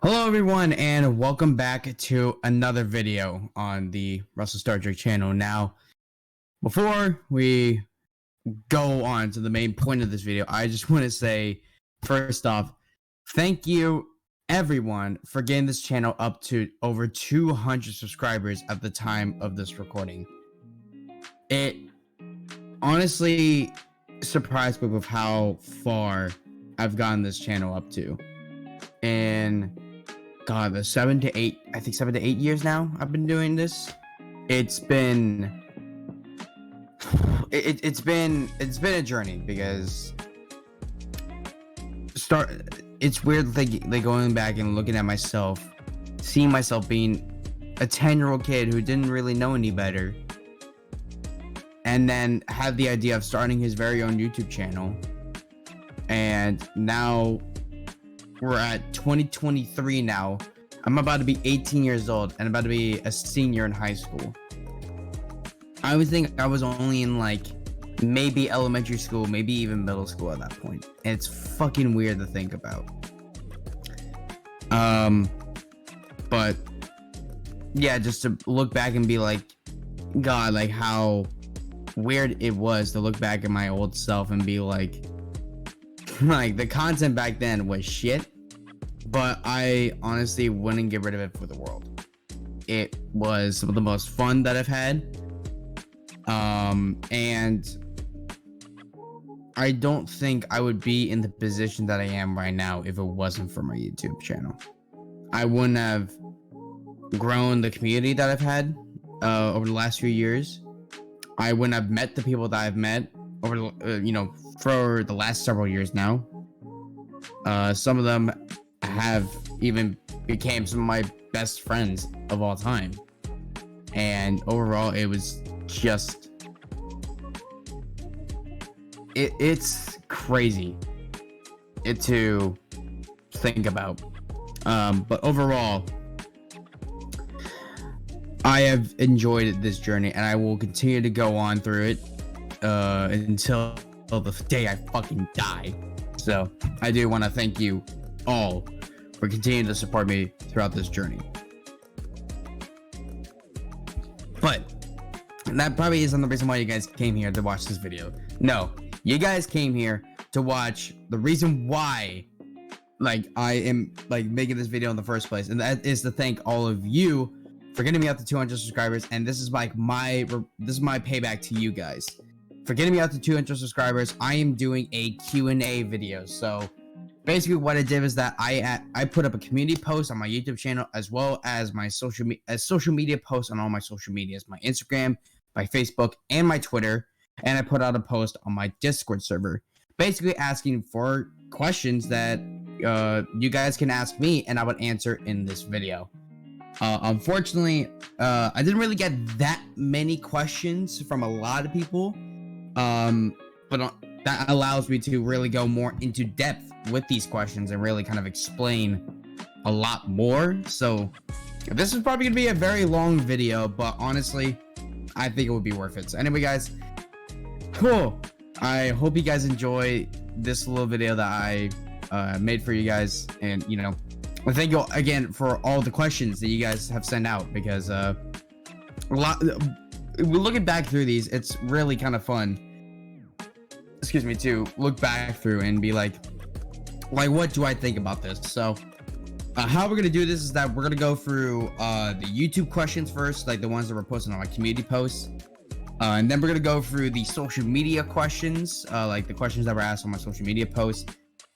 Hello everyone and welcome back to another video on the RussellStarTrek channel. Now, before we go on to the main point of this video, I just want to say, first off, thank you everyone for getting this channel up to over 200 subscribers at the time of this recording. It honestly surprised me with how far I've gotten this channel up to. And God, the 7 to 8 years now I've been doing this. It's been it's been a journey because it's weird like going back and looking at myself, seeing myself being a 10-year-old kid who didn't really know any better, and then had the idea of starting his very own YouTube channel. And now we're at 2023 now. I'm about to be 18 years old and about to be a senior in high school. I would think I was only in like maybe elementary school, maybe even middle school at that point. And it's fucking weird to think about. But yeah, just to look back and be like, God, like how weird it was to look back at my old self and be like the content back then was shit, but I honestly wouldn't get rid of it for the world. It was some of the most fun that I've had. And I don't think I would be in the position that I am right now if it wasn't for my YouTube channel. I wouldn't have grown the community that I've had over the last few years. I wouldn't have met the people that I've met over for the last several years now. Some of them have even became some of my best friends of all time. And overall, it was just it's crazy to think about. But overall, I have enjoyed this journey, and I will continue to go on through it until the day I fucking die. So I do want to thank you all for continuing to support me throughout this journey. But that probably isn't the reason why you guys came here to watch this video. No, you guys came here to watch the reason why I am making this video in the first place, and that is to thank all of you for getting me up to 200 subscribers. And this is my payback to you guys for getting me up to 200 subscribers. I am doing a Q&A video. So basically what I did is that I put up a community post on my YouTube channel, as well as my social media posts on all my social medias, my Instagram, my Facebook, and my Twitter. And I put out a post on my Discord server, basically asking for questions that you guys can ask me, and I would answer in this video. Unfortunately, I didn't really get that many questions from a lot of people, but that allows me to really go more into depth with these questions and really kind of explain a lot more. So this is probably gonna be a very long video, but honestly, I think it would be worth it. So anyway, guys, cool. I hope you guys enjoy this little video that I made for you guys, and well, thank you again for all the questions that you guys have sent out, because looking back through these, it's really kind of fun, to look back through and be like what do I think about this? So how we're gonna do this is that we're gonna go through the YouTube questions first, like the ones that were posted on my community posts, and then we're gonna go through the social media questions, like the questions that were asked on my social media posts.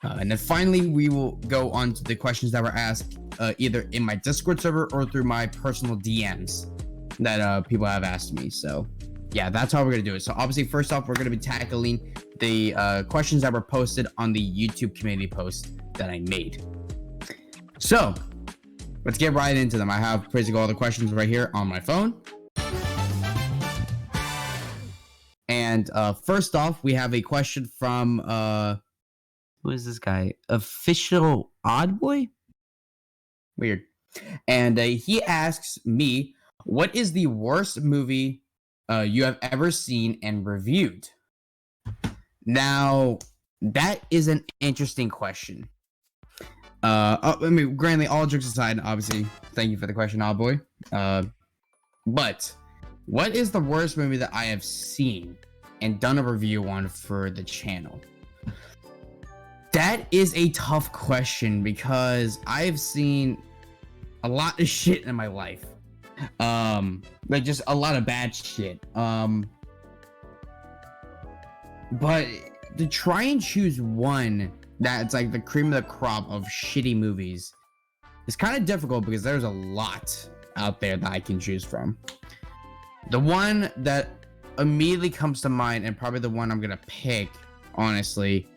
And then finally, we will go on to the questions that were asked either in my Discord server or through my personal DMs that people have asked me. So yeah, that's how we're going to do it. So obviously, first off, we're going to be tackling the questions that were posted on the YouTube community post that I made. So let's get right into them. I have basically all the questions right here on my phone. And first off, we have a question from who is this guy? Official Odd Boy? Weird. And he asks me, what is the worst movie you have ever seen and reviewed? Now, that is an interesting question. I mean, granted, all jokes aside, obviously, thank you for the question, odd boy. But what is the worst movie that I have seen and done a review on for the channel? That is a tough question because I've seen a lot of shit in my life. Like just a lot of bad shit. But to try and choose one that's like the cream of the crop of shitty movies is kind of difficult because there's a lot out there that I can choose from. The one that immediately comes to mind, and probably the one I'm gonna pick, honestly,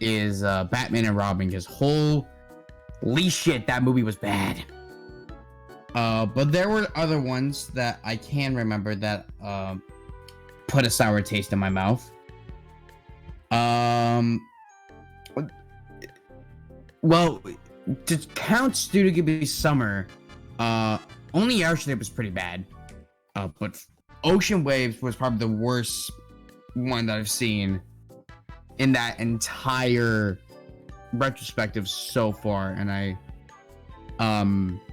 is Batman and Robin, because holy shit, that movie was bad. But there were other ones that I can remember that put a sour taste in my mouth. Well, to count Studio Ghibli Summer, only Airship was pretty bad. But Ocean Waves was probably the worst one that I've seen in that entire retrospective so far. And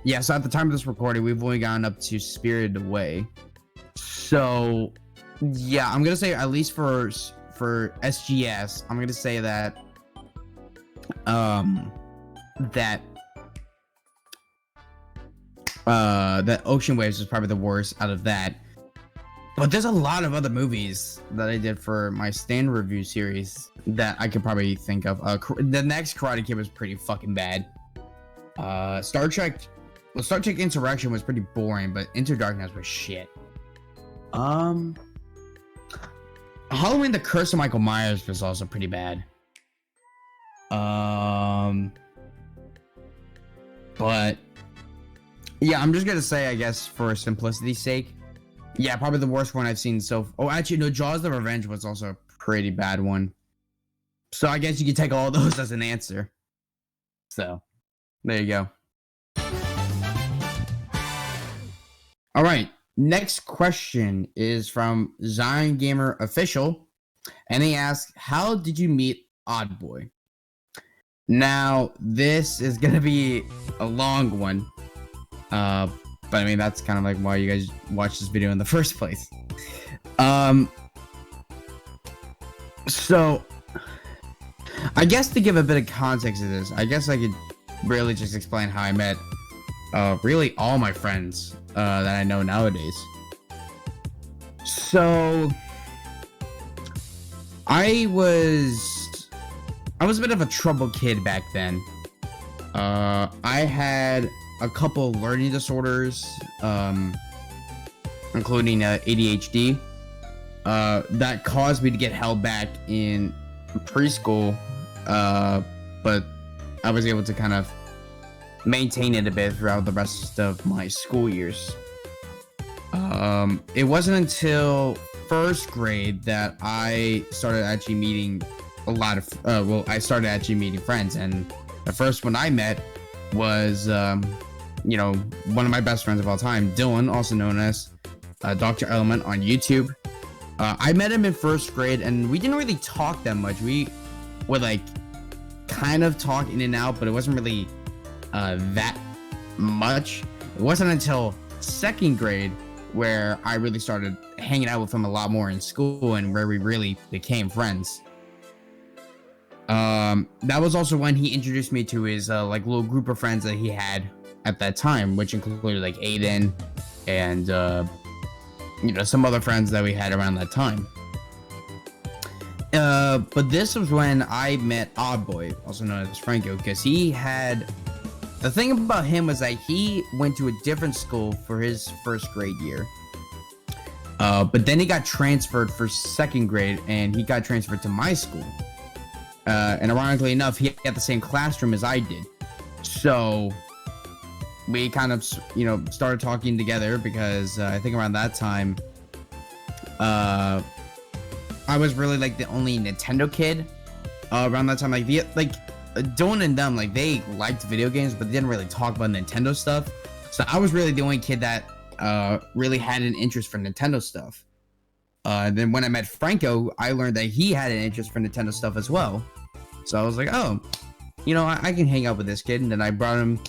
yeah, so at the time of this recording, we've only gotten up to Spirited Away. So yeah, I'm gonna say, at least for SGS, I'm gonna say that that Ocean Waves is probably the worst out of that. But there's a lot of other movies that I did for my stand review series that I could probably think of. The next Karate Kid was pretty fucking bad. Star Trek Insurrection was pretty boring, but Into Darkness was shit. Halloween: The Curse of Michael Myers was also pretty bad. But yeah, I'm just gonna say, I guess, for simplicity's sake, yeah, probably the worst one I've seen oh, actually, no, Jaws the Revenge was also a pretty bad one. So I guess you can take all those as an answer. So, there you go. All right, next question is from Zion Gamer Official, and he asks, how did you meet Oddboy? Now, this is gonna be a long one. But I mean, that's kind of like why you guys watched this video in the first place. So I guess to give a bit of context to this, I guess I could really just explain how I met really all my friends that I know nowadays. So I was a bit of a troubled kid back then. I had a couple learning disorders, including ADHD, that caused me to get held back in preschool, but I was able to kind of maintain it a bit throughout the rest of my school years. It wasn't until first grade that I started actually meeting a lot of, I started actually meeting friends, and the first one I met was, you know, one of my best friends of all time, Dylan, also known as Dr. Element on YouTube. I met him in first grade, and we didn't really talk that much. We would like kind of talk in and out, but it wasn't really that much. It wasn't until second grade where I really started hanging out with him a lot more in school, and where we really became friends. That was also when he introduced me to his like little group of friends that he had at that time, which included like Aiden and you know, some other friends that we had around that time. But this was when I met Oddboy, also known as Franco, because he had, the thing about him was that he went to a different school for his first grade year. But then he got transferred for second grade, and he got transferred to my school. And ironically enough, he had the same classroom as I did. So we kind of, you know, started talking together because I think around that time, I was really like the only Nintendo kid around that time. Like Dylan and them, like they liked video games, but they didn't really talk about Nintendo stuff. So I was really the only kid that really had an interest for Nintendo stuff. Then when I met Franco, I learned that he had an interest for Nintendo stuff as well. So I was like, oh, I can hang out with this kid. And then I brought him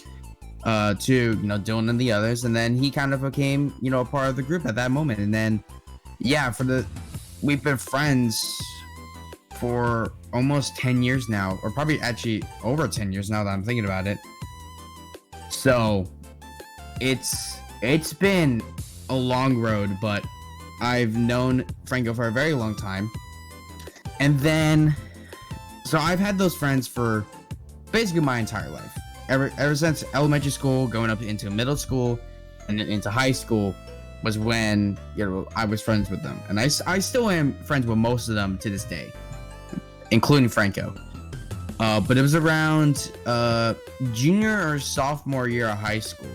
to Dylan and the others, and then he kind of became a part of the group at that moment. And then we've been friends for almost 10 years now, or probably actually over 10 years now that I'm thinking about it. So it's been a long road, but I've known Franco for a very long time. And then so I've had those friends for basically my entire life. Ever since elementary school, going up into middle school, and then into high school was when I was friends with them, and I still am friends with most of them to this day, including Franco. But it was around junior or sophomore year of high school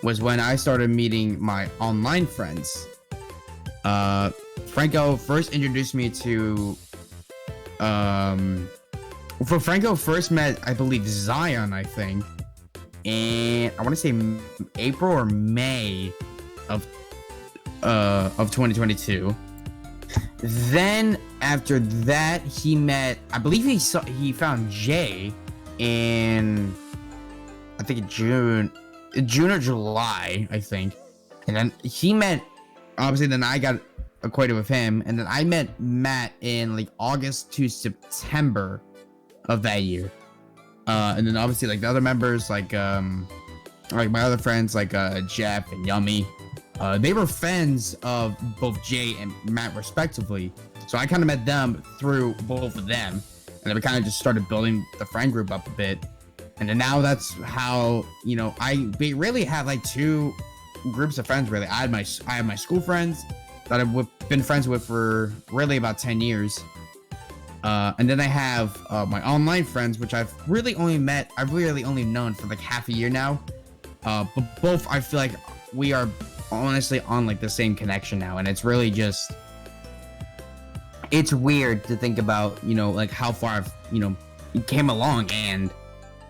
was when I started meeting my online friends. Franco first introduced me to Franco first met, I believe, Zion, I think, and I want to say April or May of 2022. Then after that, he met, I believe he found Jay in, I think June or July, I think. And then he met, obviously, then I got acquainted with him, and then I met Matt in like August to September of that year. And then obviously like the other members, like my other friends, like Jeff and Yummy, they were friends of both Jay and Matt respectively. So I kind of met them through both of them, and then we kind of just started building the friend group up a bit. And then now that's how we really have like two groups of friends. Really, I have my school friends that I've been friends with for really about 10 years. And then I have my online friends, which I've really only known for like half a year now. But both, I feel like we are honestly on like the same connection now, and it's really just, it's weird to think about, like how far I've, came along, and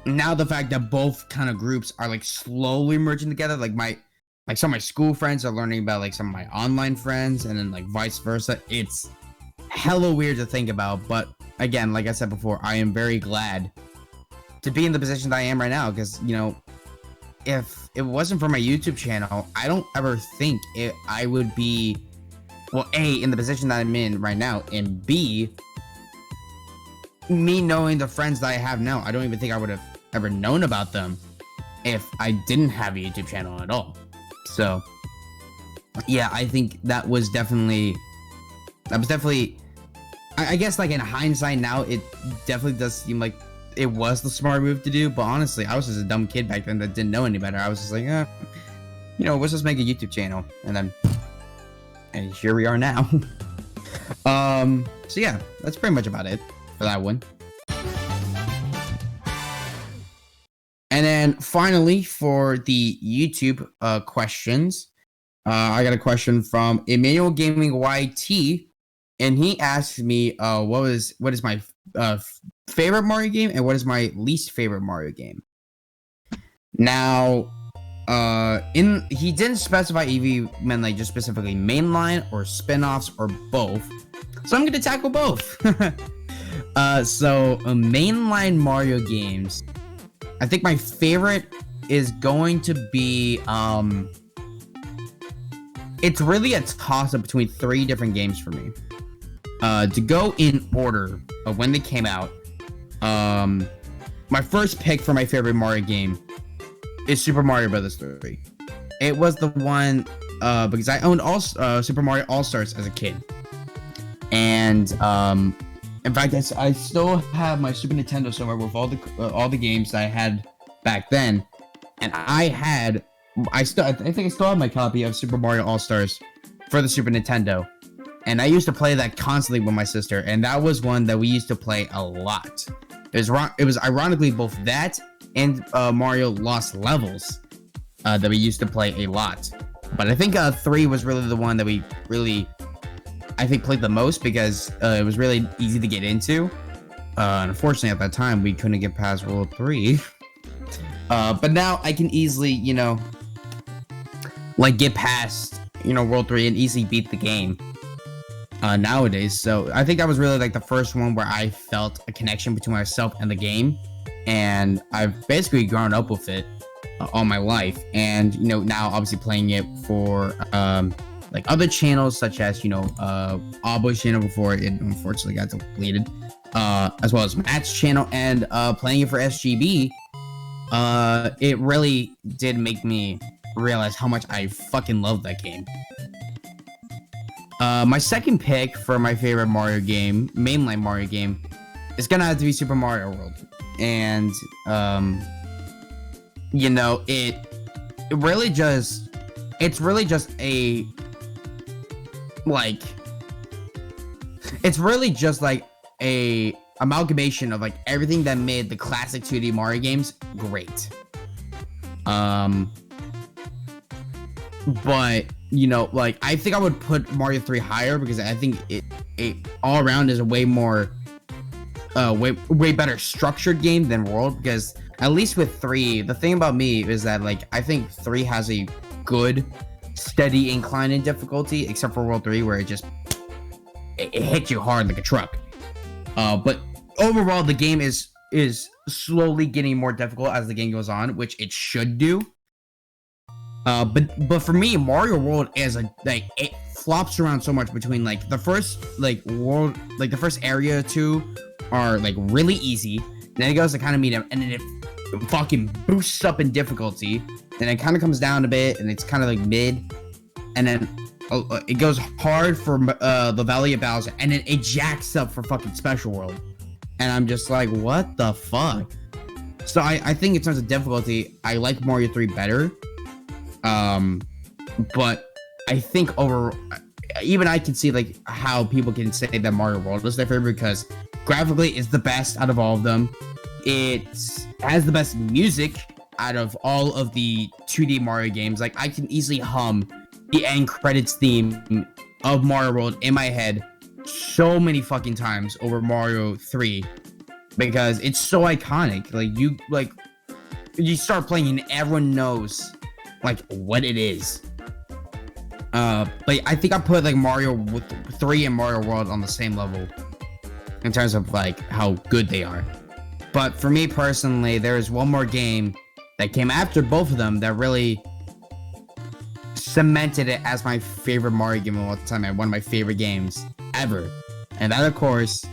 now the fact that both kind of groups are like slowly merging together, like some of my school friends are learning about like some of my online friends, and then like vice versa. It's hella weird to think about, but again, like I said before, I am very glad to be in the position that I am right now, because if it wasn't for my YouTube channel, I don't ever think I would be, well, A, in the position that I'm in right now, and B, me knowing the friends that I have now, I don't even think I would have ever known about them if I didn't have a YouTube channel at all. So yeah, I think that was definitely, I guess like in hindsight now, it definitely does seem like it was the smart move to do, but honestly, I was just a dumb kid back then that didn't know any better. I was just like, let's just make a YouTube channel, and here we are now. So yeah, that's pretty much about it for that one. And then finally, for the YouTube questions, I got a question from Emmanuel Gaming YT, and he asked me, what is my favorite Mario game and what is my least favorite Mario game. Now, he didn't specify if he meant like just specifically mainline or spin-offs or both, so I'm gonna tackle both. So mainline Mario games, I think my favorite is going to be it's really a toss-up between 3 different games for me. To go in order of when they came out, my first pick for my favorite Mario game is Super Mario Bros. 3. It was the one because I owned all Super Mario All-Stars as a kid, and in fact, I still have my Super Nintendo somewhere with all the games that I had back then, and I think I still have my copy of Super Mario All-Stars for the Super Nintendo. And I used to play that constantly with my sister, and that was one that we used to play a lot. It was ironically both that and Mario Lost Levels that we used to play a lot. But I think 3 was really the one that we really, I think, played the most, because it was really easy to get into. Unfortunately, at that time, we couldn't get past World 3. But now I can easily, get past, World 3 and easily beat the game. Nowadays. So I think that was really like the first one where I felt a connection between myself and the game, and I've basically grown up with it all my life. And you know, now obviously playing it for like other channels such as, you know, Abo's channel before it unfortunately got deleted, as well as Matt's channel, and playing it for SGB, it really did make me realize how much I fucking love that game. My second pick for my favorite Mario game, mainline Mario game, is gonna have to be Super Mario World. And you know, it's really just a like, it's really just like a amalgamation of like everything that made the classic 2D Mario games great. But you know, like, I think I would put Mario 3 higher because I think it all around is a way more way better structured game than World. Because at least with 3, the thing about me is that, like, I think 3 has a good steady incline in difficulty, except for World 3 where it hits you hard like a truck. But overall the game is slowly getting more difficult as the game goes on, which it should do. But for me, Mario World is it flops around so much between like the first the first area or 2 are like really easy, then it goes to kind of medium, and then it fucking boosts up in difficulty, then it kind of comes down a bit, and it's kind of like mid, and then it goes hard for the Valley of Bowser, and then it jacks up for fucking Special World, and I'm just like, what the fuck? So I think in terms of difficulty, I like Mario 3 better. But I think even I can see like how people can say that Mario World is their favorite because graphically it's the best out of all of them. It has the best music out of all of the 2D Mario games. Like, I can easily hum the end credits theme of Mario World in my head so many fucking times over Mario 3 because it's so iconic. Like, you start playing and everyone knows like what it is. But I think I put like Mario 3 and Mario World on the same level in terms of like how good they are. But for me personally, there is one more game that came after both of them that really cemented it as my favorite Mario game of all time and one of my favorite games ever. And that, of course,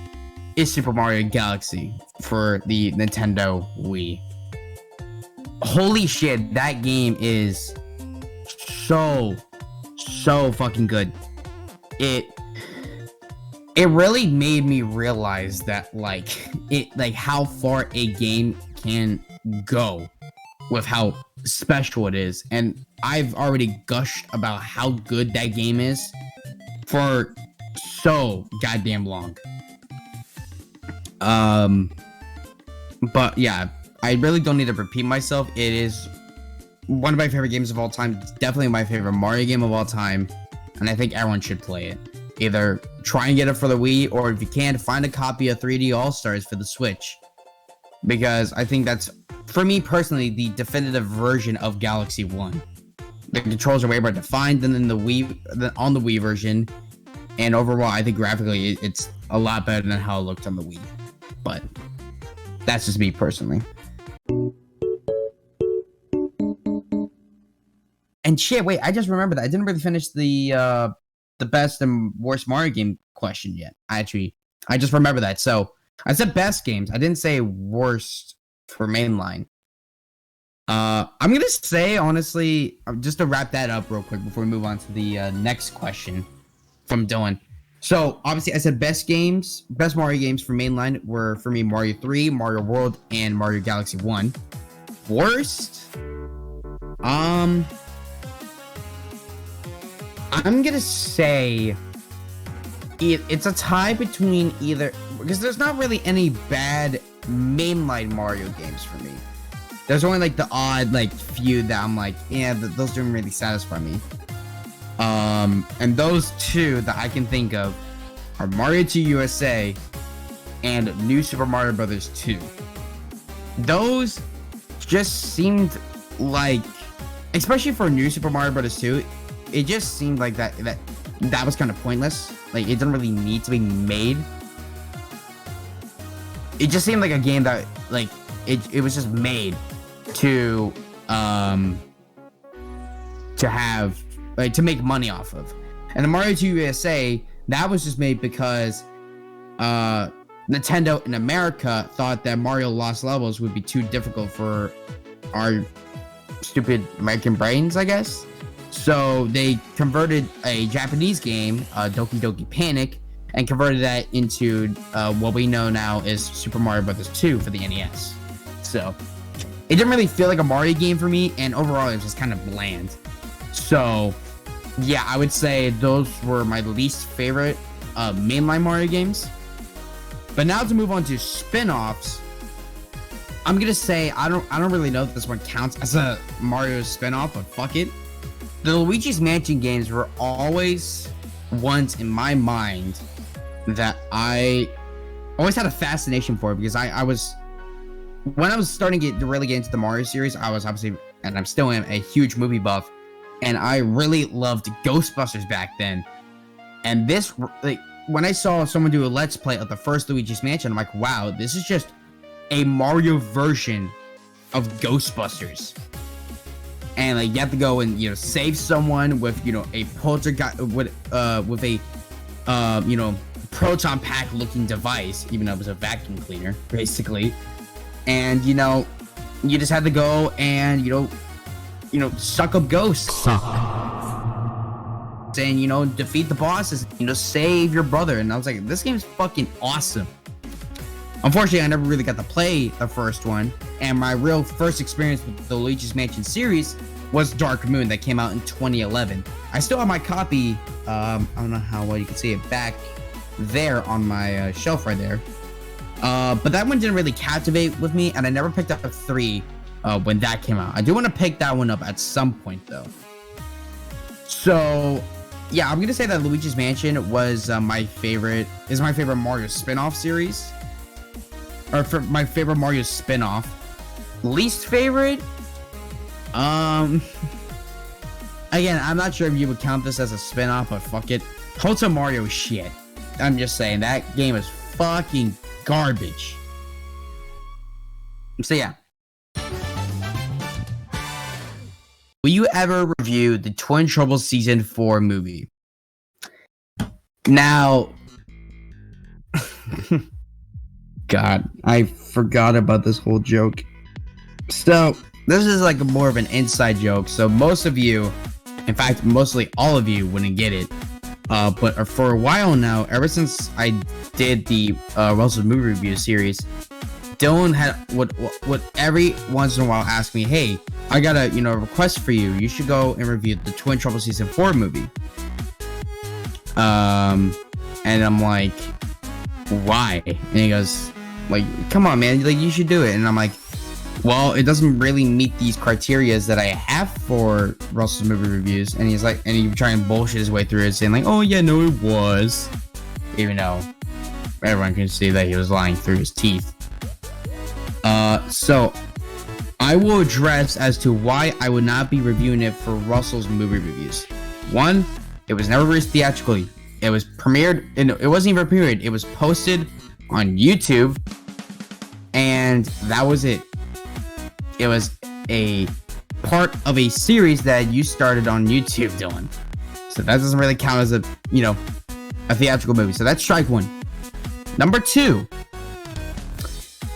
is Super Mario Galaxy for the Nintendo Wii. Holy shit, that game is so fucking good. It really made me realize that like how far a game can go with how special it is. And I've already gushed about how good that game is for so goddamn long. But yeah, I really don't need to repeat myself. It is one of my favorite games of all time. It's definitely my favorite Mario game of all time. And I think everyone should play it. Either try and get it for the Wii, or if you can, find a copy of 3D All-Stars for the Switch. Because I think that's, for me personally, the definitive version of Galaxy 1. The controls are way more defined than on the Wii version. And overall, I think graphically, it's a lot better than how it looked on the Wii. But that's just me personally. And shit, wait, I just remembered that I didn't really finish the best and worst Mario game question yet. I just remember that. So I said best games. I didn't say worst for mainline. I'm gonna say, honestly, just to wrap that up real quick before we move on to the next question from Dylan. So obviously I said best Mario games for mainline were for me Mario 3, Mario World, and Mario Galaxy 1. Worst? I'm gonna say it's a tie between either, because there's not really any bad mainline Mario games for me. There's only like the odd like few that I'm like, yeah, those don't really satisfy me. And those two that I can think of are Mario 2 USA and New Super Mario Bros. 2. Those just seemed like, especially for New Super Mario Bros. 2, it just seemed like that was kind of pointless. Like, it didn't really need to be made. It just seemed like a game that, like, it was just made to have like to make money off of. And the Mario 2 USA, that was just made because Nintendo in America thought that Mario Lost Levels would be too difficult for our stupid American brains, I guess. So they converted a Japanese game, Doki Doki Panic, and converted that into what we know now as Super Mario Bros. 2 for the NES. So it didn't really feel like a Mario game for me, and overall it was just kind of bland. So yeah, I would say those were my least favorite mainline Mario games. But now to move on to spin-offs, I'm gonna say I don't really know if this one counts as a Mario spin-off, but fuck it. The Luigi's Mansion games were always ones in my mind that I always had a fascination for, because I was, when I was starting to really get into the Mario series, I was obviously, and I'm still a huge movie buff, and I really loved Ghostbusters back then. And this, like, when I saw someone do a Let's Play of the first Luigi's Mansion, I'm like, wow, this is just a Mario version of Ghostbusters. And like, you have to go and, you know, save someone with, you know, a poltergeist with a you know, proton pack looking device, even though it was a vacuum cleaner, basically. And, you know, you just had to go and, you know, suck up ghosts. And, you know, defeat the bosses, you know, save your brother. And I was like, this game's fucking awesome. Unfortunately, I never really got to play the first one, and my real first experience with the Luigi's Mansion series was Dark Moon that came out in 2011. I still have my copy, I don't know how well you can see it back there on my shelf right there. But that one didn't really captivate with me, and I never picked up 3 when that came out. I do want to pick that one up at some point though. So yeah, I'm gonna say that Luigi's Mansion was my favorite Mario spin-off series. Or for my favorite Mario spin-off. Least favorite? Again, I'm not sure if you would count this as a spin-off, but fuck it. Hotel Mario shit. I'm just saying, that game is fucking garbage. So yeah. Will you ever review the Twin Trouble Season 4 movie? Now... God, I forgot about this whole joke. So, this is like more of an inside joke. So most of you, in fact, mostly all of you wouldn't get it. But for a while now, ever since I did the Russell's movie review series, Dylan would every once in a while ask me, hey, I got a, request for you. You should go and review the Twin Trouble Season 4 movie. And I'm like, why? And he goes, like, come on, man, like, you should do it. And I'm like, well, it doesn't really meet these criterias that I have for Russell's movie reviews. And he's like, and he try and bullshit his way through it, saying like, oh yeah, no, it was, even though everyone can see that he was lying through his teeth. So I will address as to why I would not be reviewing it for Russell's movie reviews. One, it was never released theatrically. It was premiered, and it wasn't even premiered. It was posted on YouTube, and that was it. It was a part of a series that you started on YouTube, Dylan. So that doesn't really count as a theatrical movie. So that's strike one. Number two,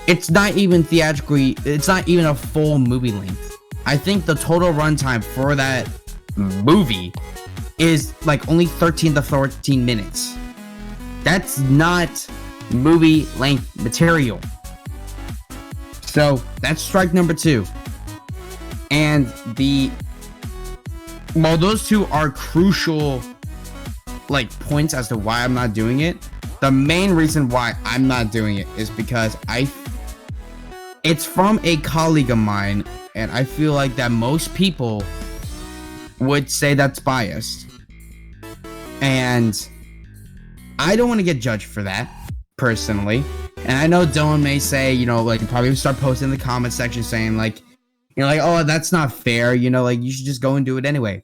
it's not even theatrically, it's not even a full movie length. I think the total runtime for that movie is like only 13 to 14 minutes. That's not movie length material. So that's strike number two. And while those two are crucial like points as to why I'm not doing it, the main reason why I'm not doing it is because it's from a colleague of mine, and I feel like that most people would say that's biased. And I don't want to get judged for that, personally. And I know Dylan may say, probably start posting in the comment section saying like, oh, that's not fair. You should just go and do it anyway.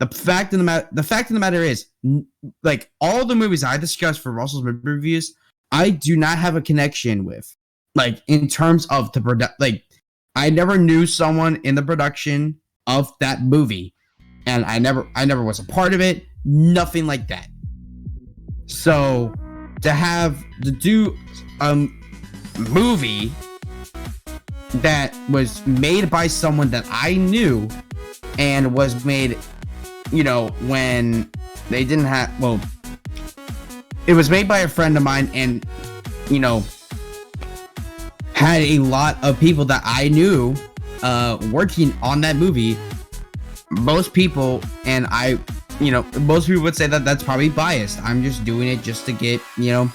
The fact of the matter is, like, all the movies I discussed for Russell's movie reviews, I do not have a connection with. like in terms of the product, like I never knew someone in the production of that movie, and I never was a part of it. Nothing like that. So to do a movie that was made by someone that I knew and was made, you know, when they didn't have, well, it was made by a friend of mine, and, you know, had a lot of people that I knew working on that movie. Most people, and I, you know, most people would say that that's probably biased. I'm just doing it just to get, you know,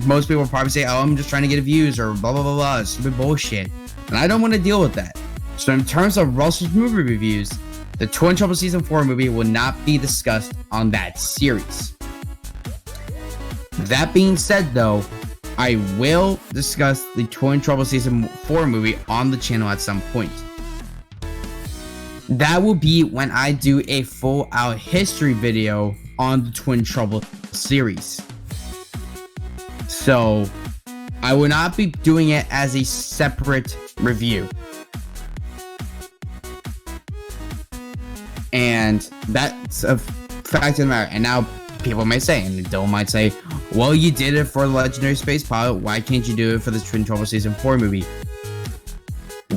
most people would probably say, oh, I'm just trying to get views or blah, blah, blah, blah, stupid bullshit. And I don't want to deal with that. So in terms of Russell's movie reviews, the Twin Trouble Season 4 movie will not be discussed on that series. That being said, though, I will discuss the Twin Trouble Season 4 movie on the channel at some point. That will be when I do a full out history video on the Twin Trouble series. So I will not be doing it as a separate review. And that's a fact of the matter. And now people may say, and Dylan might say, well, you did it for the Legendary Space Pilot, why can't you do it for the Twin Trouble Season 4 movie?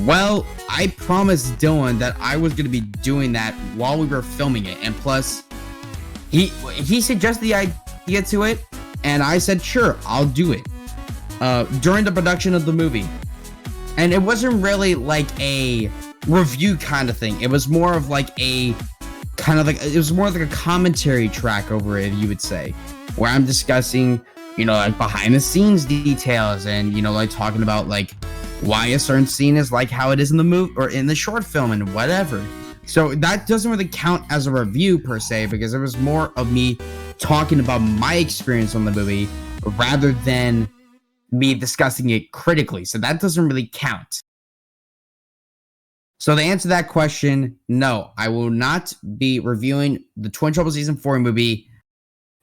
Well, I promised Dylan that I was going to be doing that while we were filming it. And plus, he suggested the idea to it, and I said, sure, I'll do it. During the production of the movie. And it wasn't really like a review kind of thing. It was more of like a kind of like, it was more like a commentary track over it, you would say, where I'm discussing, you know, like behind the scenes details, and, you know, like talking about like why a certain scene is like how it is in the movie or in the short film and whatever. So that doesn't really count as a review per se, because it was more of me talking about my experience on the movie rather than me discussing it critically. So that doesn't really count. So to answer that question, no, I will not be reviewing the Twin Trouble Season 4 movie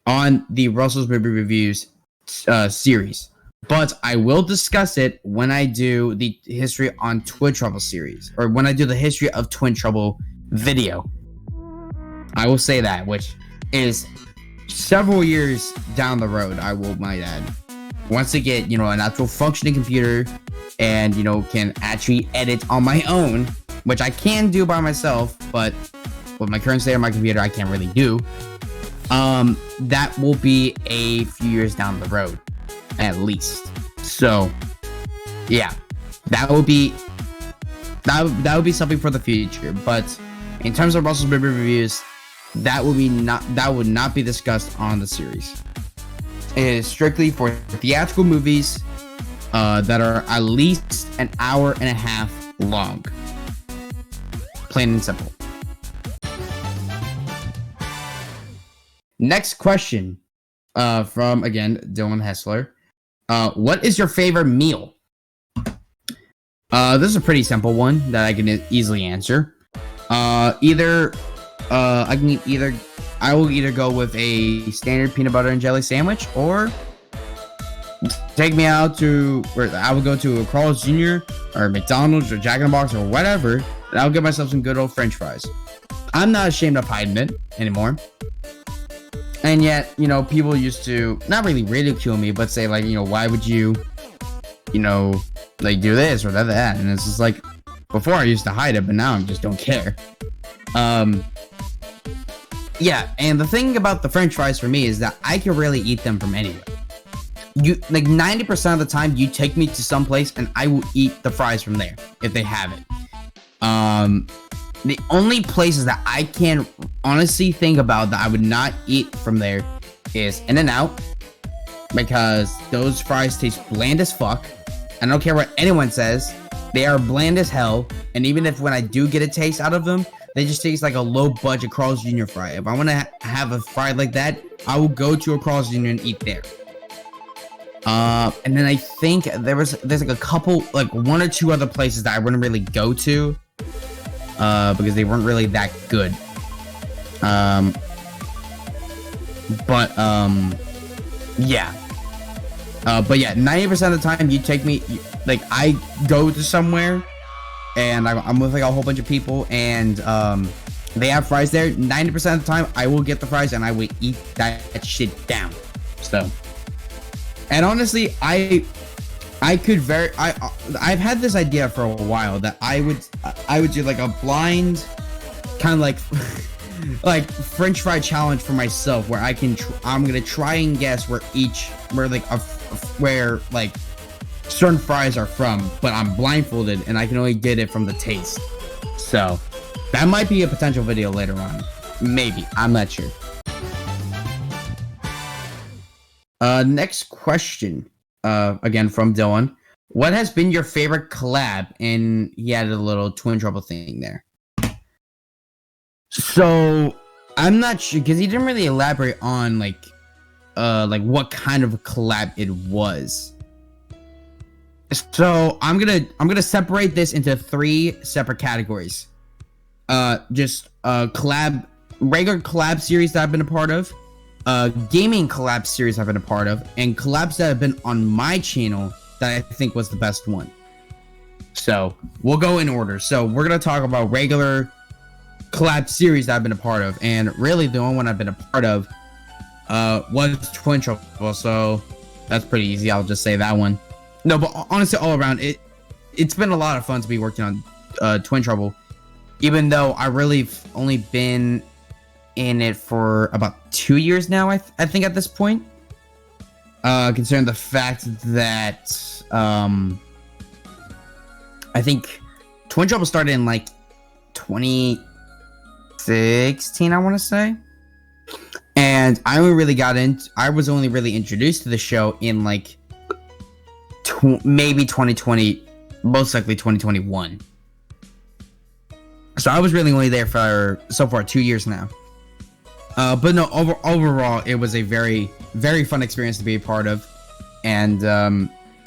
on the Russell's Movie Reviews series. But I will discuss it when I do the history on Twin Trouble series, or when I do the history of Twin Trouble video. I will say that, which is several years down the road, I might add. Once I get, you know, an actual functioning computer and, you know, can actually edit on my own, which I can do by myself, but with my current state of my computer, I can't really do. That will be a few years down the road, at least. So, yeah, that would be something for the future. But in terms of Russell's movie reviews, that would not be discussed on the series. It is strictly for theatrical movies that are at least an hour and a half long. Plain and simple. Next question from, again, Dylan Hessler. What is your favorite meal? This is a pretty simple one that I can easily answer. I will either go with a standard peanut butter and jelly sandwich, or take me out to where I would go to a Carl's Jr. or McDonald's or Jack in the Box or whatever, and I'll get myself some good old French fries. I'm not ashamed of hiding it anymore. And yet, you know, people used to not really ridicule me, but say like, you know, why would you, you know, like do this or that? And it's just like, before I used to hide it, but now I just don't care. Yeah, and the thing about the French fries for me is that I can really eat them from anywhere. You like 90% of the time, you take me to some place and I will eat the fries from there if they have it. The only places that I can honestly think about that I would not eat from there is In-N-Out, because those fries taste bland as fuck. I don't care what anyone says, they are bland as hell. And even if when I do get a taste out of them, they just taste like a low budget Carl's Jr. fry. If I want to have a fry like that, I will go to a Carl's Jr. and eat there. And then I think there's like a couple, like one or two other places that I wouldn't really go to, because they weren't really that good. Yeah. But yeah, 90% of the time you take me, like I go to somewhere and I'm with like a whole bunch of people and they have fries there. 90% of the time I will get the fries and I will eat that shit down. So, and honestly, I've had this idea for a while that I would do like a blind kind of like like French fry challenge for myself where I'm gonna try and guess where like certain fries are from, but I'm blindfolded and I can only get it from the taste. So that might be a potential video later on. Maybe, I'm not sure. Next question, again from Dylan. What has been your favorite collab? And he added a little Twin Trouble thing there. So I'm not sure because he didn't really elaborate on like what kind of collab it was. So I'm gonna separate this into 3 separate categories. Just regular collab series that I've been a part of, gaming collab series I've been a part of, and collabs that have been on my channel that I think was the best one. So we'll go in order. So we're gonna talk about regular collab series that I've been a part of, and really the only one I've been a part of was Twin Trouble. So that's pretty easy. I'll just say that one. No, but honestly, all around it's been a lot of fun to be working on Twin Trouble, even though I really only been in it for about 2 years now. I think at this point, considering the fact that I think Twin Trouble started in like 2016, I want to say, and I was only really introduced to the show in like maybe 2020, most likely 2021. So I was really only there for so far 2 years now. But no, overall, it was a very, very fun experience to be a part of, and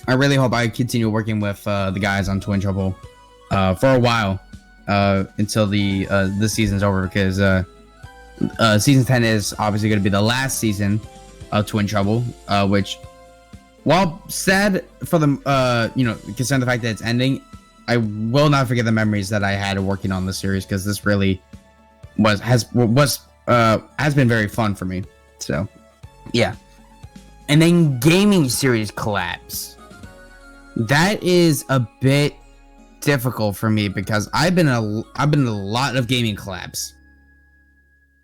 I really hope I continue working with the guys on Twin Trouble for a while until this season's over, because season 10 is obviously going to be the last season of Twin Trouble, which, while sad for them, considering the fact that it's ending, I will not forget the memories that I had working on the series, because this really has been very fun for me. So yeah. And then gaming series collabs. That is a bit difficult for me because I've been in a lot of gaming collabs.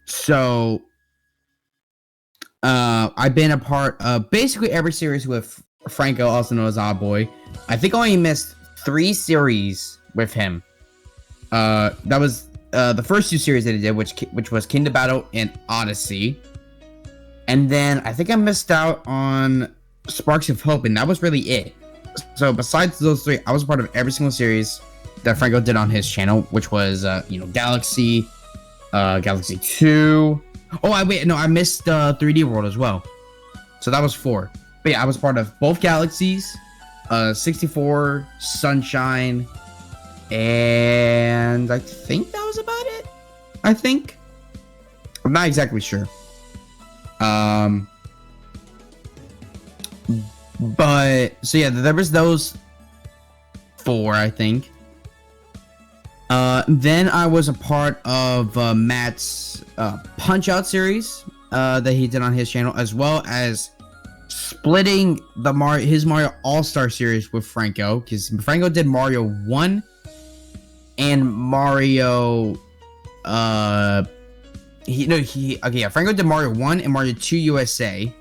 So I've been a part of basically every series with Franco, also known as Oddboy. I think I only missed 3 series with him. That was the first 2 series that he did, which was Kingdom Battle and Odyssey. And then I think I missed out on Sparks of Hope, and that was really it. So besides those 3, I was part of every single series that Franco did on his channel, which was Galaxy, Galaxy 2. Oh, I missed 3D World as well. So that was 4. But yeah, I was part of both Galaxies, 64, Sunshine, and I think that was about it. I think. I'm not exactly sure. But so yeah, there was those 4, I think. Then I was a part of Matt's Punch Out series that he did on his channel, as well as splitting his Mario All-Star series with Franco, because Franco did Mario 1 and Mario Franco did Mario 1 and Mario 2 USA.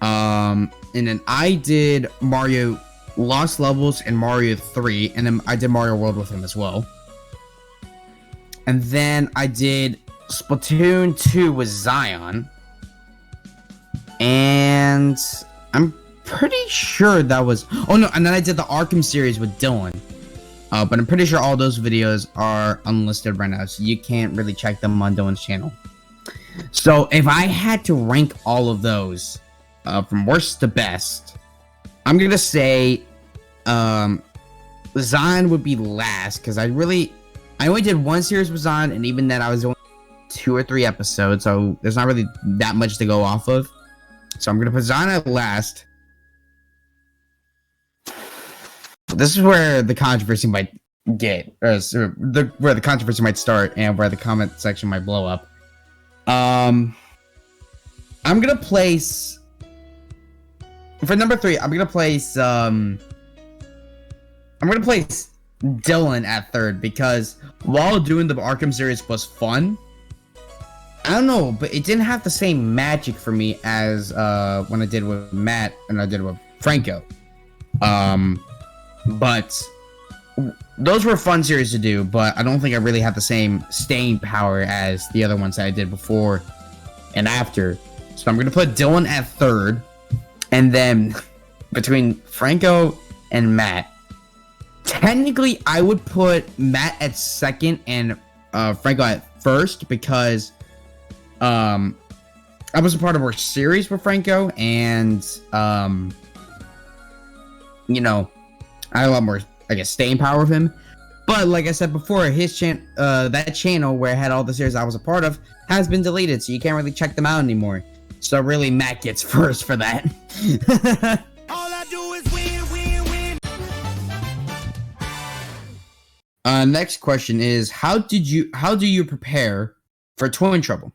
And then I did Mario Lost Levels and Mario 3, and then I did Mario World with him as well. And then I did Splatoon 2 with Zion. And I'm pretty sure that was... Oh no, and then I did the Arkham series with Dylan. But I'm pretty sure all those videos are unlisted right now, so you can't really check them on Dylan's channel. So if I had to rank all of those from worst to best, I'm gonna say Zion would be last, because I only did 1 series with Zion, and even then I was only 2 or 3 episodes, so there's not really that much to go off of. So I'm gonna put Zion at last. This is where the controversy might get, where the controversy might start, and where the comment section might blow up. I'm gonna place for number 3. I'm gonna place Dylan at 3rd because while doing the Arkham series was fun, I don't know, but it didn't have the same magic for me as when I did with Matt and I did with Franco. But those were fun series to do, but I don't think I really had the same staying power as the other ones that I did before and after. So I'm going to put Dylan at 3rd, and then between Franco and Matt, technically I would put Matt at 2nd and Franco at 1st because I was a part of our series with Franco, and you know, I had a lot more, I guess, staying power with him. But like I said before, his that channel where I had all the series I was a part of has been deleted, so you can't really check them out anymore. So really, Matt gets first for that. All I do is win, win, win. Next question is, how do you prepare for Twin Trouble?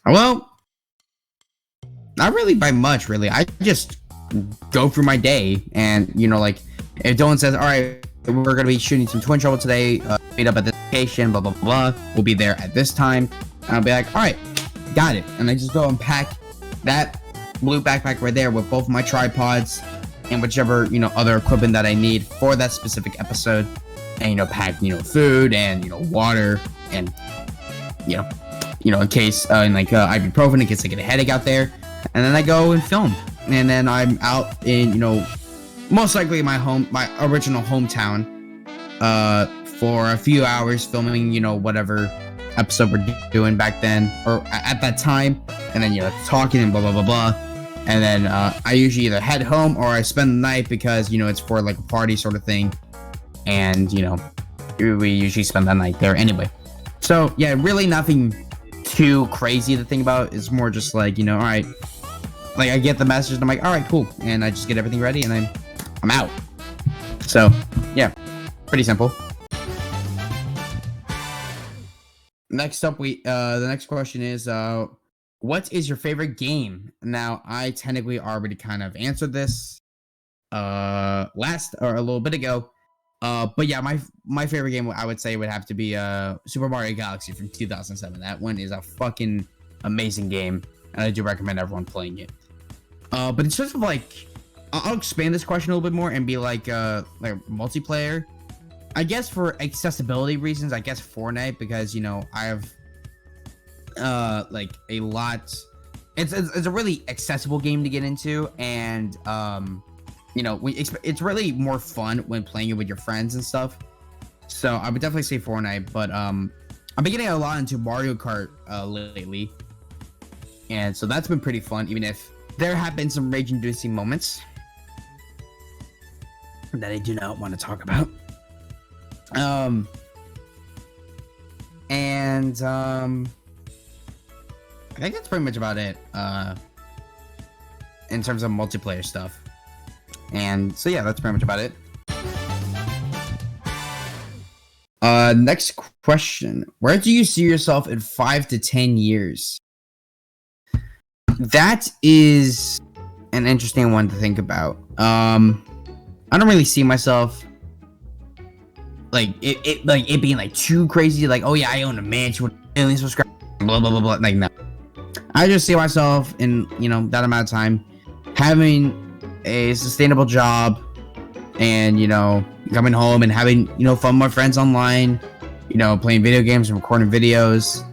Well, not really by much, really. I just go through my day, and you know, like if Dylan says, all right, we're gonna be shooting some Twin Trouble today, meet up at this location, blah blah blah, we'll be there at this time, and I'll be like, all right, got it. And I just go and pack that blue backpack right there with both my tripods and whichever, you know, other equipment that I need for that specific episode, and you know, pack, you know, food and, you know, water, and you know, in case like ibuprofen in case I get a headache out there. And then I go and film, and then I'm out in, you know, most likely my original hometown, for a few hours filming, you know, whatever episode we're doing back then or at that time, and then, you know, talking and blah blah blah blah. And then I usually either head home or I spend the night because, you know, it's for like a party sort of thing, and you know, we usually spend that night there anyway. So yeah, really nothing too crazy to think about. It's more just like, you know, all right, like I get the message and I'm like, all right, cool, and I just get everything ready and I'm out. So yeah, pretty simple. Next up, the next question is, what is your favorite game? Now, I technically already kind of answered this a little bit ago. But yeah, my favorite game, I would say, would have to be Super Mario Galaxy from 2007. That one is a fucking amazing game, and I do recommend everyone playing it. But in terms of like, I'll expand this question a little bit more and be like multiplayer. I guess for accessibility reasons, I guess Fortnite, because, you know, I have like a lot. It's a really accessible game to get into, and you know, it's really more fun when playing it with your friends and stuff. So I would definitely say Fortnite, but I've been getting a lot into Mario Kart lately, and so that's been pretty fun, even if there have been some rage-inducing moments that I do not want to talk about. I think that's pretty much about it in terms of multiplayer stuff. And so yeah, that's pretty much about it. Next question. Where do you see yourself in 5 to 10 years? That is an interesting one to think about. I don't really see myself like it being like too crazy, like, oh yeah, I own a mansion with 1 million subscribers, blah blah blah blah. Like, no. I just see myself in, you know, that amount of time having a sustainable job, and, you know, coming home and having, you know, fun with my friends online, you know, playing video games and recording videos,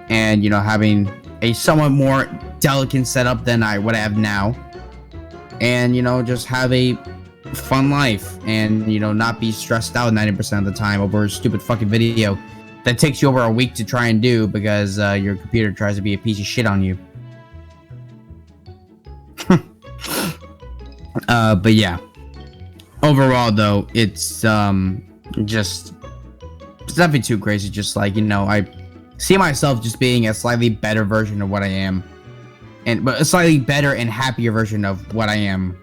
and, you know, having a somewhat more delicate setup than I would have now, and, you know, just have a fun life, and, you know, not be stressed out 90% of the time over a stupid fucking video that takes you over a week to try and do because your computer tries to be a piece of shit on you. But yeah, overall though, it's nothing too crazy. Just like, you know, I see myself just being a slightly better version of what I am, but a slightly better and happier version of what I am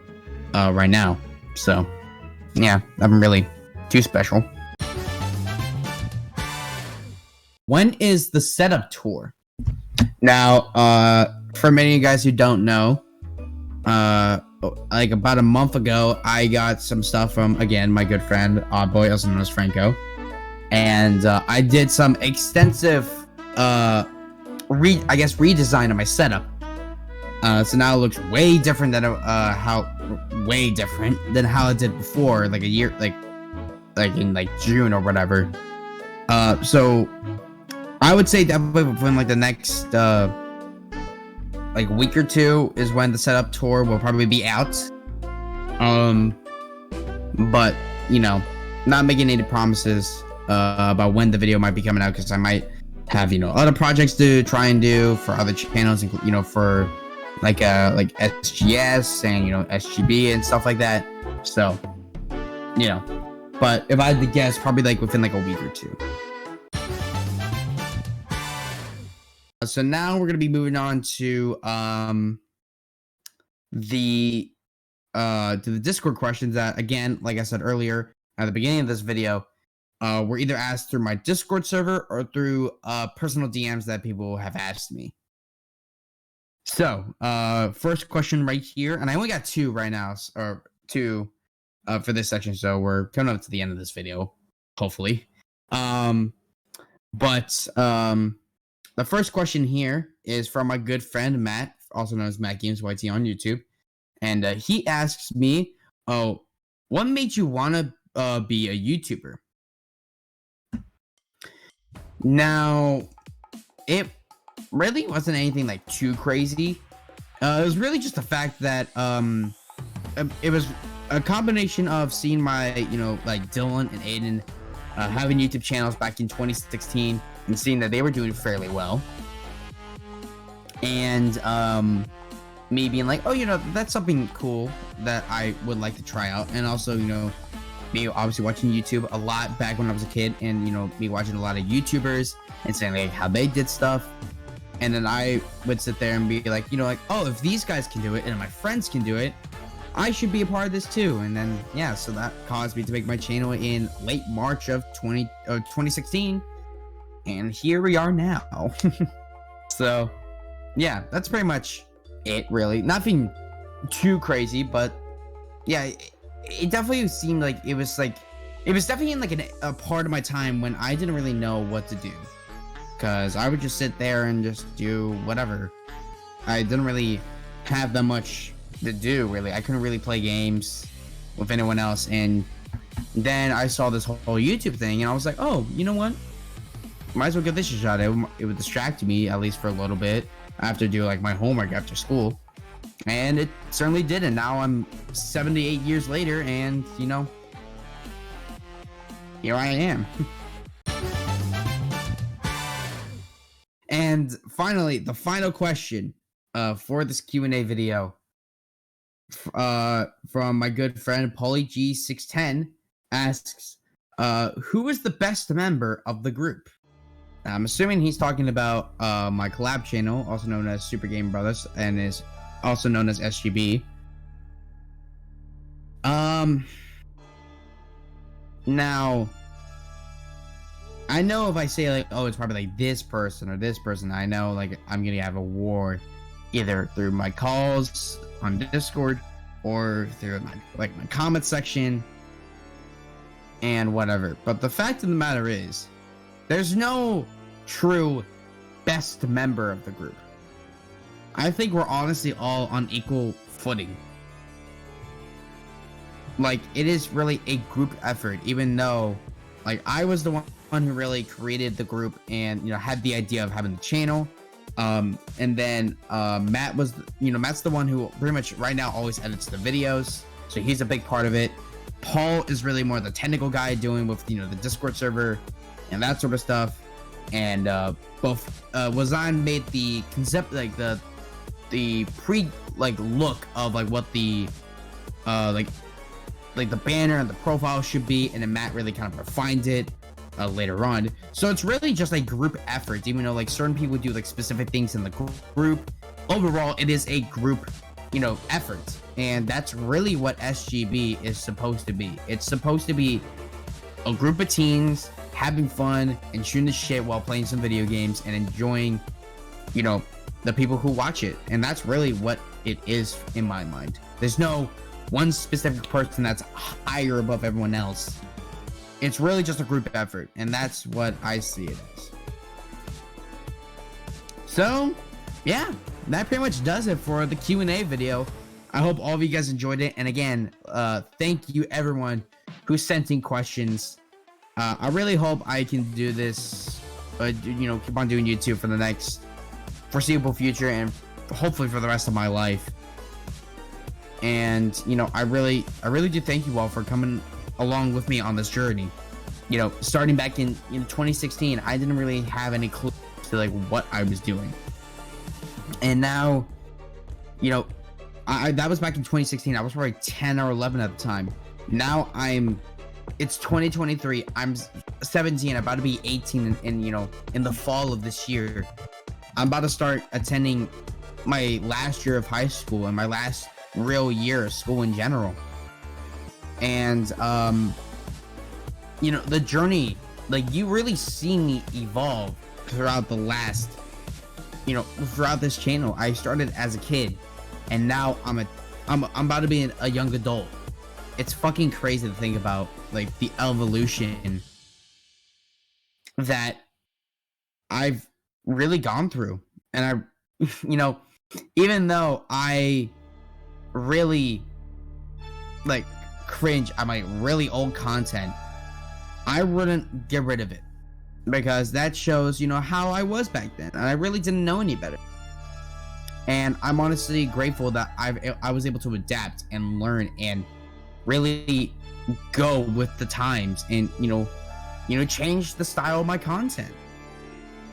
right now. So yeah, I'm really too special. When is the setup tour? Now, for many of you guys who don't know, like about a month ago, I got some stuff from, again, my good friend Oddboy, also known as Franco, and I did some extensive redesign of my setup. So now it looks way different than how it did before, like a year, like in like June or whatever. So I would say definitely within like the next like week or two is when the setup tour will probably be out. But you know, not making any promises about when the video might be coming out, because I might have, you know, other projects to try and do for other channels, you know, for like SGS and, you know, SGB and stuff like that. So, you know, but if I had to guess, probably like within like a week or two. So now we're gonna be moving on to the Discord questions that, again, like I said earlier at the beginning of this video, were either asked through my Discord server or through personal DMs that people have asked me. So first question right here, and I only got two right now, or two for this section, so we're coming up to the end of this video, hopefully. The first question here is from my good friend Matt, also known as Matt Games YT on YouTube, and he asks me, "Oh, what made you want to be a YouTuber?" Now, it really wasn't anything like too crazy. It was really just the fact that it was a combination of seeing my, you know, like Dylan and Aiden having YouTube channels back in 2016 and seeing that they were doing fairly well, and me being like, oh, you know, that's something cool that I would like to try out. And also, you know, me obviously watching YouTube a lot back when I was a kid, and, you know, me watching a lot of YouTubers and saying like how they did stuff. And then I would sit there and be like, you know, like, oh, if these guys can do it and my friends can do it, I should be a part of this too. And then, yeah, so that caused me to make my channel in late March of 2016. And here we are now. So, yeah, that's pretty much it, really. Nothing too crazy, but yeah, it definitely seemed like it was definitely in like a part of my time when I didn't really know what to do, because I would just sit there and just do whatever. I didn't really have that much to do, really. I couldn't really play games with anyone else, and then I saw this whole YouTube thing, and I was like, oh, you know what? Might as well give this a shot. It would distract me, at least for a little bit. I have to do like my homework after school, and it certainly did. And now I'm 78 years later, and, you know, here I am. And finally, the final question for this Q&A video from my good friend PaulyG610 asks, who is the best member of the group? I'm assuming he's talking about my collab channel, also known as Super Game Brothers, and is also known as SGB. Now, I know if I say like, oh, it's probably like this person or this person, I know like I'm gonna have a war either through my calls on Discord or through my comment section and whatever. But the fact of the matter is, there's no true best member of the group. I think we're honestly all on equal footing. Like, it is really a group effort, even though, like, I was the one who really created the group and, you know, had the idea of having the channel. And then Matt was, you know, Matt's the one who pretty much right now always edits the videos, so he's a big part of it. Paul is really more the technical guy, doing with, you know, the Discord server and that sort of stuff. And both Wazan made the concept, like the pre look of like what the like the banner and the profile should be, and then Matt really kind of refined it. later on. So it's really just a group effort, even though like certain people do like specific things in the group. Overall, it is a group, effort, and that's really what SGB is supposed to be. It's supposed to be a group of teens having fun and shooting the shit while playing some video games and enjoying, the people who watch it. And that's really what it is in my mind. There's no one specific person that's higher above everyone else. It's really just a group effort, and that's what I see it as. So, yeah, that pretty much does it for the Q&A video. I hope all of you guys enjoyed it, and again, thank you everyone who sent in questions. I really hope I can do this, keep on doing YouTube for the next foreseeable future, and hopefully for the rest of my life. And I really do thank you all for coming along with me on this journey. Starting back in 2016, I didn't really have any clue to like what I was doing, and now that was back in 2016. I was probably 10 or 11 at the time. Now it's 2023. I'm 17, about to be 18 in the fall of this year. I'm about to start attending my last year of high school and my last real year of school in general. And the journey, like, you really see me evolve throughout the last throughout this channel. I started as a kid, and now I'm about to be a young adult. It's fucking crazy to think about, like, the evolution that I've really gone through. And I even though I really like cringe at my really old content, I wouldn't get rid of it, because that shows how I was back then, and I really didn't know any better. And I'm honestly grateful that I was able to adapt and learn and really go with the times, and change the style of my content.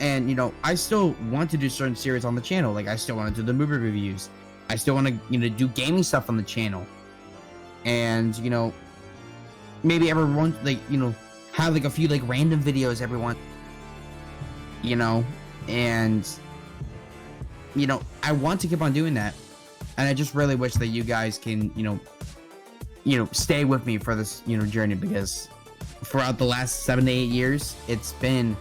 And I still want to do certain series on the channel. Like, I still want to do the movie reviews. I still want to do gaming stuff on the channel. And maybe everyone have like a few like random videos every once, and I want to keep on doing that. And I just really wish that you guys can stay with me for this journey, because throughout the last 7 to 8 years, it's been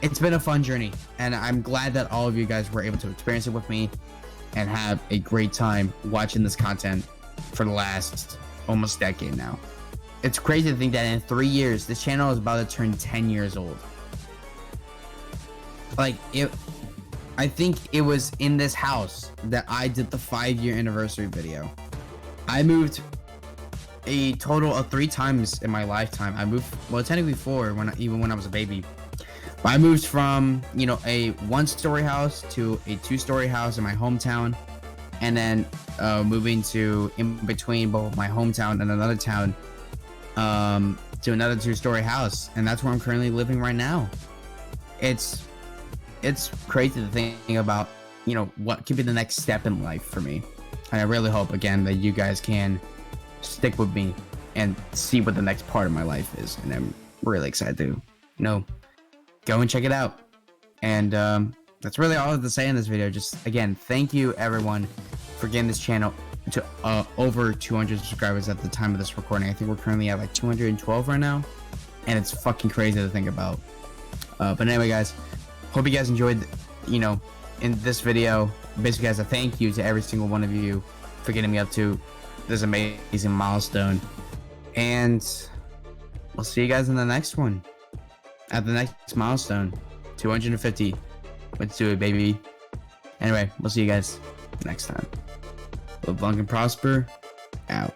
a fun journey, and I'm glad that all of you guys were able to experience it with me and have a great time watching this content for the last almost decade now. It's crazy to think that in 3 years, this channel is about to turn 10 years old. I think it was in this house that I did the 5-year anniversary video. I moved a total of 3 times in my lifetime. I moved, well, technically 4 even when I was a baby. But I moved from a 1-story house to a 2-story house in my hometown, and then moving to in between both my hometown and another town, to another 2-story house, and that's where I'm currently living right now. It's crazy to think about what could be the next step in life for me, and I really hope again that you guys can stick with me and see what the next part of my life is. And I'm really excited to go and check it out. And that's really all I have to say in this video. Just again, thank you everyone for getting this channel to over 200 subscribers at the time of this recording. I think we're currently at like 212 right now, and it's fucking crazy to think about. But anyway, guys, hope you guys enjoyed in this video. Basically, as a thank you to every single one of you for getting me up to this amazing milestone, and we'll see you guys in the next one, at the next milestone, 250. Let's do it, baby. Anyway, we'll see you guys next time. Live long and prosper. Out.